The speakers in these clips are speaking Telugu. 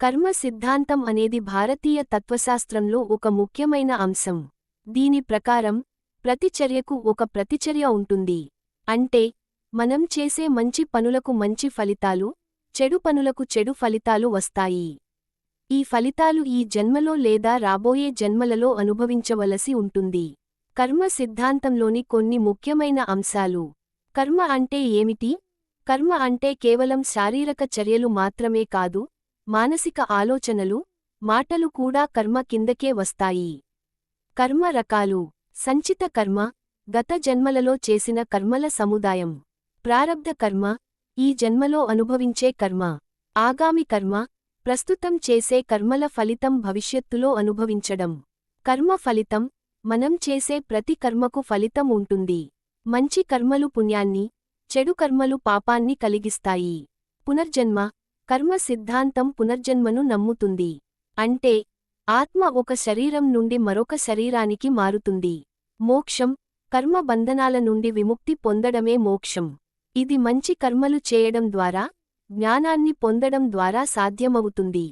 కర్మ సిద్ధాంతం అనేది భారతీయ తత్వశాస్త్రంలో ఒక ముఖ్యమైన అంశం. దీని ప్రకారం ప్రతి చర్యకు ఒక ప్రతిచర్య ఉంటుంది. అంటే మనం చేసే మంచి పనులకు మంచి ఫలితాలు, చెడు పనులకు చెడు ఫలితాలు వస్తాయి. ఈ ఫలితాలు ఈ జన్మలో లేదా రాబోయే జన్మలలో అనుభవించవలసి ఉంటుంది. కర్మ సిద్ధాంతంలోని కొన్ని ముఖ్యమైన అంశాలు. కర్మ అంటే ఏమిటి? కర్మ అంటే కేవలం శారీరక చర్యలు మాత్రమే కాదు, మానసిక ఆలోచనలు, మాటలు కూడా కర్మ కిందకే వస్తాయి. కర్మ రకాలు. సంచిత కర్మ, గత జన్మలలో చేసిన కర్మల సముదాయం. ప్రారబ్ధ కర్మ, ఈ జన్మలో అనుభవించే కర్మ. ఆగామి కర్మ, ప్రస్తుతం చేసే కర్మల ఫలితం భవిష్యత్తులో అనుభవించడం. కర్మ ఫలితం, మనం చేసే ప్రతి కర్మకు ఫలితం ఉంటుంది. మంచి కర్మలు పుణ్యాన్ని, చెడు కర్మలు పాపాన్ని కలిగిస్తాయి. పునర్జన్మ. కర్మ సిద్ధాంతం పునర్జన్మను నమ్ముతుంది. అంటే ఆత్మ ఒక శరీరం నుండి మరొక శరీరానికి మారుతుంది. మోక్షం. కర్మ బంధనాల నుండి విముక్తి పొందడమే మోక్షం. ఇది మంచి కర్మలు చేయడం ద్వారా, జ్ఞానాన్ని పొందడం ద్వారా సాధ్యమవుతుంది.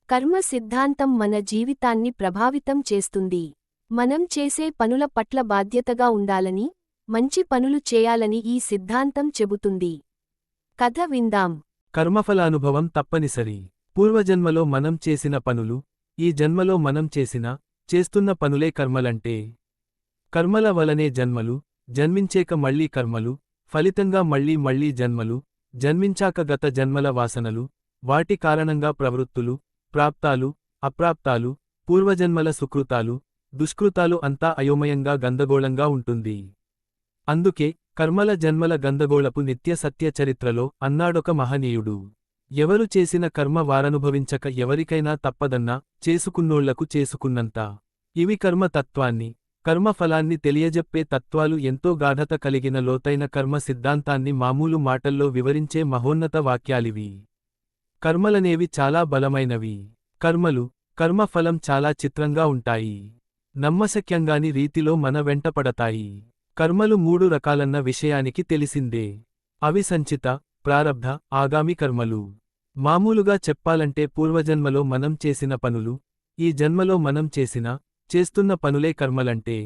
కర్మ సిద్ధాంతం మన జీవితాన్ని ప్రభావితం చేస్తుంది. మనం చేసే పనుల పట్ల బాధ్యతగా ఉండాలని, మంచి పనులు చేయాలని ఈ సిద్ధాంతం చెబుతుంది. కథ విందాం. కర్మఫలానుభవం తప్పనిసరి. పూర్వజన్మలో మనం చేసిన పనులు, ఈ జన్మలో మనం చేస్తున్న పనులే కర్మలంటే. కర్మల వలనే జన్మలు, జన్మించేక మళ్లీ కర్మలు, ఫలితంగా మళ్లీ జన్మలు, జన్మించాక గత జన్మల వాసనలు, వాటి కారణంగా ప్రవృత్తులు, ప్రాప్తాలు, అప్రాప్తాలు, పూర్వజన్మల సుకృతాలు, దుష్కృతాలు అంతా అయోమయంగా గందగోళంగా ఉంటుంది. అందుకే కర్మల జన్మల గందగోళపు నిత్య సత్య చరిత్రలో అన్నాడొక మహనీయుడు. ఎవరు చేసిన కర్మ వారనుభవించక ఎవరికైనా తప్పదన్నా, చేసుకున్నోళ్లకు చేసుకున్నంత. ఇవి కర్మ తత్వాన్ని, కర్మఫలాన్ని తెలియజెప్పే తత్వాలు. ఎంతో గాఢత కలిగిన లోతైన కర్మ సిద్ధాంతాన్ని మామూలు మాటల్లో వివరించే మహోన్నత వాక్యాలివి. కర్మలనేవి చాలా బలమైనవి. కర్మఫలం చాలా చిత్రంగా ఉంటాయి. నమ్మశక్యంగాని రీతిలో మన వెంటపడతాయి. కర్మలు 3 రకాలన్న విషయానికి తెలిసిందే. అవి సంచిత, ప్రారబ్ధ, ఆగామి కర్మలు. మామూలుగా చెప్పాలంటే పూర్వజన్మలో మనం చేసిన పనులు, ఈ జన్మలో మనం చేస్తున్న పనులే కర్మలంటే.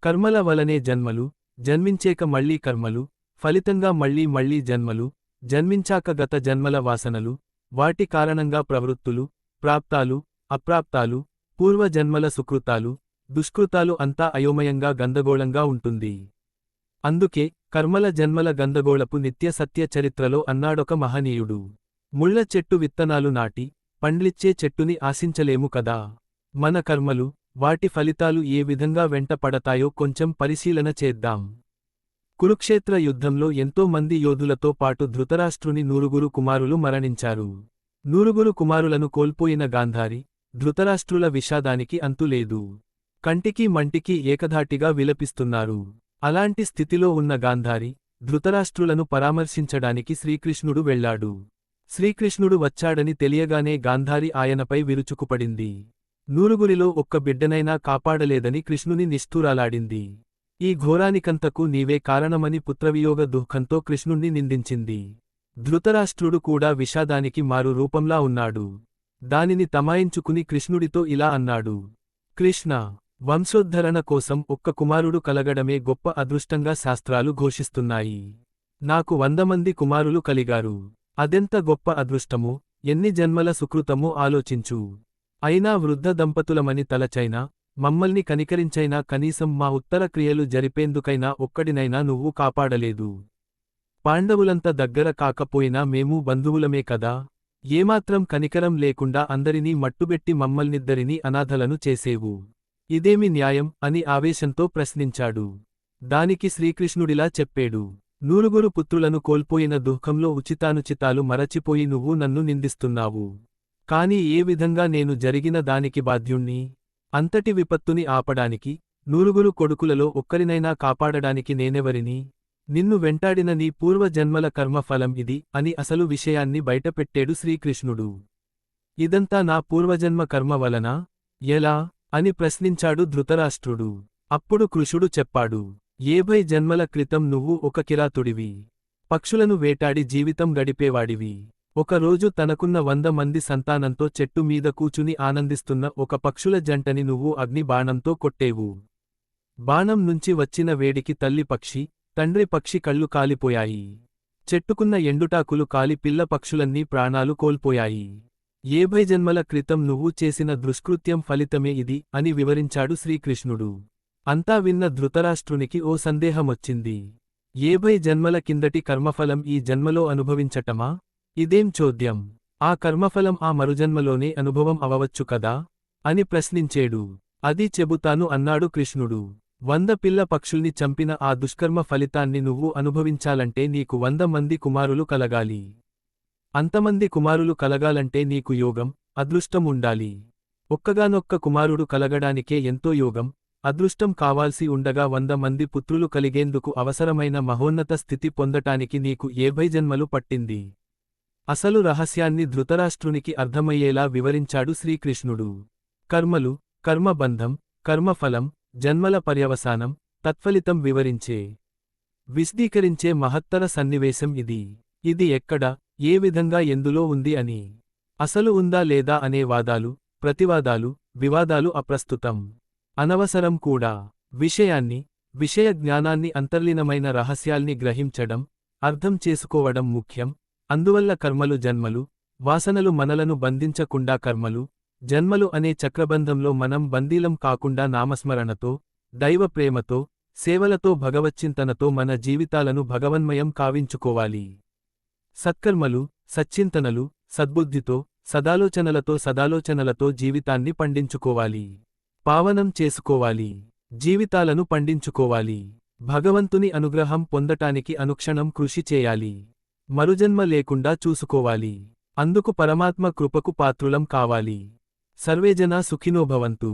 కర్మల వలనే జన్మలు, జన్మించేక మళ్లీ కర్మలు, ఫలితంగా మళ్లీ జన్మలు, జన్మించాక గత జన్మల వాసనలు, వాటి కారణంగా ప్రవృత్తులు, ప్రాప్తాలు, అప్రాప్తాలు, పూర్వజన్మల సుకృతాలు, దుష్కృతాలు అంతా అయోమయంగా గందగోళంగా ఉంటుంది. అందుకే కర్మల జన్మల గందగోళపు నిత్య సత్య చరిత్రలో అన్నాడొక మహనీయుడు. ముళ్ళ చెట్టు విత్తనాలు నాటి, పండ్లిచ్చే చెట్టుని ఆశించలేము కదా. మన కర్మలు, వాటి ఫలితాలు ఏ విధంగా వెంట పడతాయో కొంచెం పరిశీలన చేద్దాం. కురుక్షేత్ర యుద్ధంలో ఎంతో మంది యోధులతో పాటు ధృతరాష్ట్రుని 9 కుమారులు మరణించారు. 9 కుమారులను కోల్పోయిన గాంధారి, ధృతరాష్ట్రుల విషాదానికి అంతులేదు. కంటికి మంటికి ఏకధాటిగా విలపిస్తున్నారు. అలాంటి స్థితిలో ఉన్న గాంధారి, ధృతరాష్ట్రులను పరామర్శించడానికి శ్రీకృష్ణుడు వెళ్లాడు. శ్రీకృష్ణుడు వచ్చాడని తెలియగానే గాంధారి ఆయనపై విరుచుకుపడింది. 9 ఒక్క బిడ్డనైనా కాపాడలేదని కృష్ణుని నిష్ఠూరాలాడింది. ఈ ఘోరానికంతకు నీవే కారణమని పుత్రవియోగ దుఃఖంతో కృష్ణుణ్ణి నిందించింది. ధృతరాష్ట్రుడు కూడా విషాదానికి మారు రూపంలా ఉన్నాడు. దానిని తమాయించుకుని కృష్ణుడితో ఇలా అన్నాడు. కృష్ణ, వంశోద్ధరణ కోసం ఒక్క కుమారుడు కలగడమే గొప్ప అదృష్టంగా శాస్త్రాలు ఘోషిస్తున్నాయి. నాకు 100 మంది కుమారులు కలిగారు. అదెంత గొప్ప అదృష్టమో, ఎన్ని జన్మల సుకృతమో ఆలోచించు. అయినా వృద్ధ దంపతులమని తలచైనా, మమ్మల్ని కనికరించైనా కనీసం మా ఉత్తర క్రియలు జరిపేందుకైనా ఒక్కడినైనా నువ్వు కాపాడలేదు. పాండవులంత దగ్గర కాకపోయినా మేము బంధువులమే కదా. ఏమాత్రం కనికరం లేకుండా అందరినీ మట్టుబెట్టి మమ్మల్నిద్దరినీ అనాథలను చేసేవు. ఇదేమి న్యాయం అని ఆవేశంతో ప్రశ్నించాడు. దానికి శ్రీకృష్ణుడిలా చెప్పేడు. 9 పుత్రులను కోల్పోయిన దుఃఖంలో ఉచితానుచితాలు మరచిపోయి నువ్వు నన్ను నిందిస్తున్నావు. కాని ఏ విధంగా నేను జరిగిన దానికి బాధ్యుణ్ణి? అంతటి విపత్తుని ఆపడానికి, 9 కొడుకులలో ఒక్కరినైనా కాపాడడానికి నేనెవరిని? నిన్ను వెంటాడిన నీ పూర్వజన్మల కర్మఫలం ఇది అని అసలు విషయాన్ని బయటపెట్టేడు శ్రీకృష్ణుడు. ఇదంతా నా పూర్వజన్మ కర్మ వలనా? ఎలా అని ప్రశ్నించాడు ధృతరాష్ట్రుడు. అప్పుడు కృషుడు చెప్పాడు. 70 జన్మల క్రితం నువ్వు ఒక కిరాతుడివి. పక్షులను వేటాడి జీవితం గడిపేవాడివి. ఒకరోజు తనకున్న 100 మంది సంతానంతో చెట్టు మీద కూచుని ఆనందిస్తున్న ఒక పక్షుల జంటని నువ్వు అగ్ని బాణంతో కొట్టేవు. బాణం నుంచి వచ్చిన వేడికి తల్లి పక్షి, తండ్రి పక్షి కళ్ళు కాలిపోయాయి. చెట్టుకున్న ఎండుటాకులు కాలి పిల్ల పక్షులన్నీ ప్రాణాలు కోల్పోయాయి. 70 జన్మల క్రితం నువ్వు చేసిన దుష్కృత్యం ఫలితమే ఇది అని వివరించాడు శ్రీకృష్ణుడు. అంతా విన్న ధృతరాష్ట్రునికి ఓ సందేహమొచ్చింది. 70 జన్మల కిందటి కర్మఫలం ఈ జన్మలో అనుభవించటమా? ఇదేం చోద్యం! ఆ కర్మఫలం ఆ మరుజన్మలోనే అనుభవం అవవచ్చు కదా? అని ప్రశ్నించేడు. అది చెబుతాను అన్నాడు కృష్ణుడు. 100 పిల్ల పక్షుల్ని చంపిన ఆ దుష్కర్మ ఫలితాన్ని నువ్వు అనుభవించాలంటే నీకు 100 మంది కుమారులు కలగాలి. అంతమంది కుమారులు కలగాలంటే నీకు యోగం, అదృష్టం ఉండాలి. ఒక్కగానొక్క కుమారుడు కలగడానికే ఎంతో యోగం, అదృష్టం కావాల్సి ఉండగా 100 మంది పుత్రులు కలిగేందుకు అవసరమైన మహోన్నత స్థితి పొందటానికి నీకు 70 జన్మలు పట్టింది. అసలు రహస్యాన్ని ధృతరాష్ట్రునికి అర్థమయ్యేలా వివరించాడు శ్రీకృష్ణుడు. కర్మలు, కర్మబంధం, కర్మఫలం, జన్మల పర్యవసానం, తత్ఫలితం వివరించే, విశదీకరించే మహత్తర సన్నివేశం ఇది. ఇది ఎక్కడ, ఏ విధంగా ఎందులో ఉంది అని, అసలు ఉందా లేదా అనే వాదాలు, ప్రతివాదాలు, వివాదాలు అప్రస్తుతం, అనవసరం కూడా. విషయాన్ని, విషయ జ్ఞానాన్ని, అంతర్లీనమైన రహస్యాల్ని గ్రహించడం, అర్థం చేసుకోవడం ముఖ్యం. అందువల్ల కర్మలు జన్మలు, వాసనలు మనలను బంధించకుండా కర్మలు, జన్మలు అనే చక్రబంధంలో మనం బందీలం కాకుండా నామస్మరణతో, దైవ ప్రేమతో, సేవలతో భగవచ్చింతనతో మన జీవితాలను భగవన్మయం కావించుకోవాలి. సత్కర్మలు, సచ్చింతనలు, సద్బుద్ధితో, సదాలోచనలతో జీవితాన్ని పండించుకోవాలి. పావనం చేసుకోవాలి. జీవితాలను పండించుకోవాలి. భగవంతుని అనుగ్రహం పొందటానికి అనుక్షణం కృషి చేయాలి. మరుజన్మ లేకుండా చూసుకోవాలి. అందుకు పరమాత్మ కృపకు పాత్రులం కావాలి. సర్వేజనా సుఖినో భవంతు.